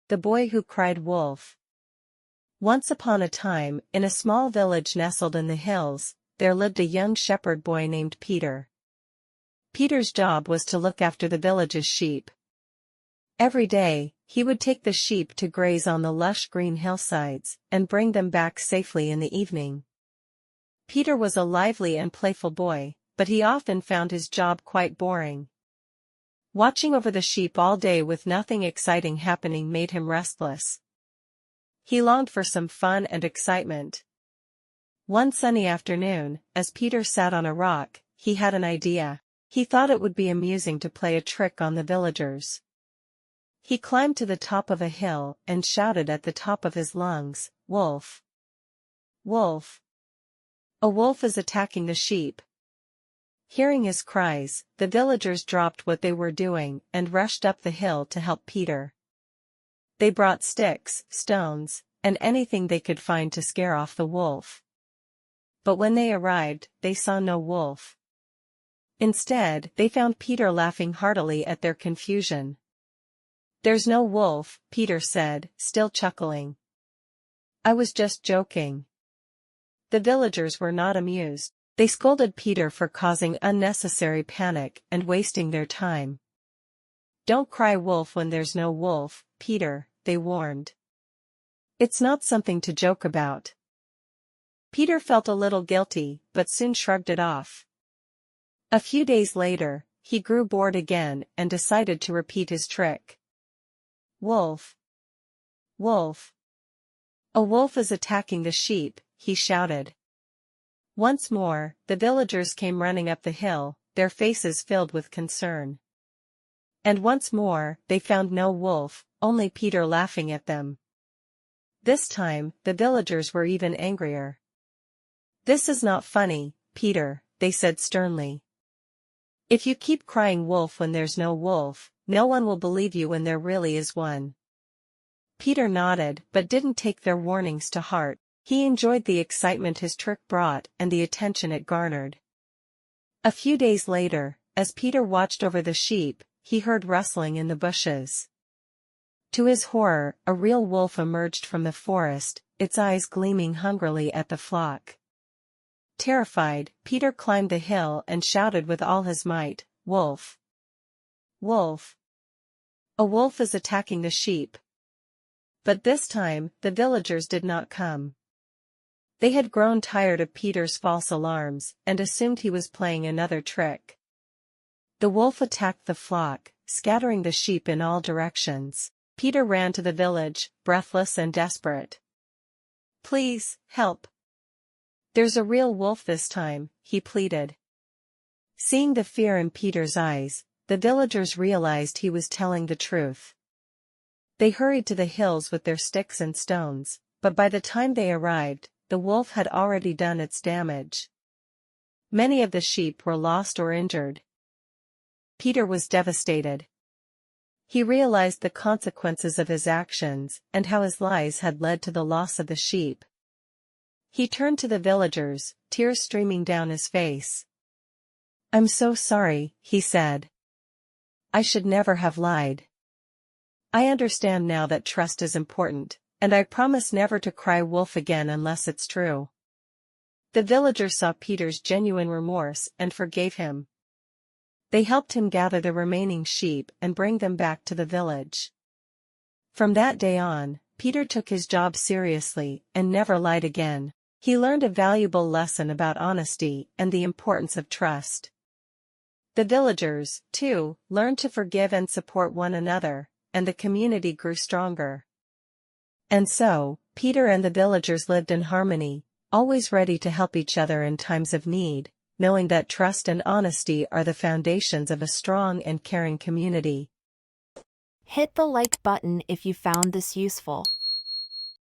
The Boy Who Cried Wolf. Once upon a time, in a small village nestled in the hills, there lived a young shepherd boy named Peter. Peter's job was to look after the village's sheep. Every day, he would take the sheep to graze on the lush green hillsides, and bring them back safely in the evening. Peter was a lively and playful boy, but he often found his job quite boring. Watching over the sheep all day with nothing exciting happening made him restless. He longed for some fun and excitement. One sunny afternoon, as Peter sat on a rock, he had an idea. He thought it would be amusing to play a trick on the villagers. He climbed to the top of a hill and shouted at the top of his lungs, "Wolf! Wolf! A wolf is attacking the sheep!" Hearing his cries, the villagers dropped what they were doing and rushed up the hill to help Peter. They brought sticks, stones, and anything they could find to scare off the wolf. But when they arrived, they saw no wolf. Instead, they found Peter laughing heartily at their confusion. "There's no wolf," Peter said, still chuckling. "I was just joking." The villagers were not amused. They scolded Peter for causing unnecessary panic and wasting their time. "Don't cry wolf when there's no wolf, Peter," they warned. "It's not something to joke about." Peter felt a little guilty, but soon shrugged it off. A few days later, he grew bored again and decided to repeat his trick. "Wolf! Wolf! A wolf is attacking the sheep," he shouted. Once more, the villagers came running up the hill, their faces filled with concern. And once more, they found no wolf, only Peter laughing at them. This time, the villagers were even angrier. "This is not funny, Peter," they said sternly. "If you keep crying wolf when there's no wolf, no one will believe you when there really is one." Peter nodded but didn't take their warnings to heart. He enjoyed the excitement his trick brought and the attention it garnered. A few days later, as Peter watched over the sheep, he heard rustling in the bushes. To his horror, a real wolf emerged from the forest, its eyes gleaming hungrily at the flock. Terrified, Peter climbed the hill and shouted with all his might, "Wolf! Wolf! A wolf is attacking the sheep!" But this time, the villagers did not come. They had grown tired of Peter's false alarms and assumed he was playing another trick. The wolf attacked the flock, scattering the sheep in all directions. Peter ran to the village, breathless and desperate. "Please, help! There's a real wolf this time," he pleaded. Seeing the fear in Peter's eyes, the villagers realized he was telling the truth. They hurried to the hills with their sticks and stones, but by the time they arrived, the wolf had already done its damage. Many of the sheep were lost or injured. Peter was devastated. He realized the consequences of his actions and how his lies had led to the loss of the sheep. He turned to the villagers, tears streaming down his face. "I'm so sorry," he said. "I should never have lied. I understand now that trust is important, and I promise never to cry wolf again unless it's true." The villagers saw Peter's genuine remorse and forgave him. They helped him gather the remaining sheep and bring them back to the village. From that day on, Peter took his job seriously and never lied again. He learned a valuable lesson about honesty and the importance of trust. The villagers, too, learned to forgive and support one another, and the community grew stronger. And so, Peter and the villagers lived in harmony, always ready to help each other in times of need, knowing that trust and honesty are the foundations of a strong and caring community. Hit the like button if you found this useful.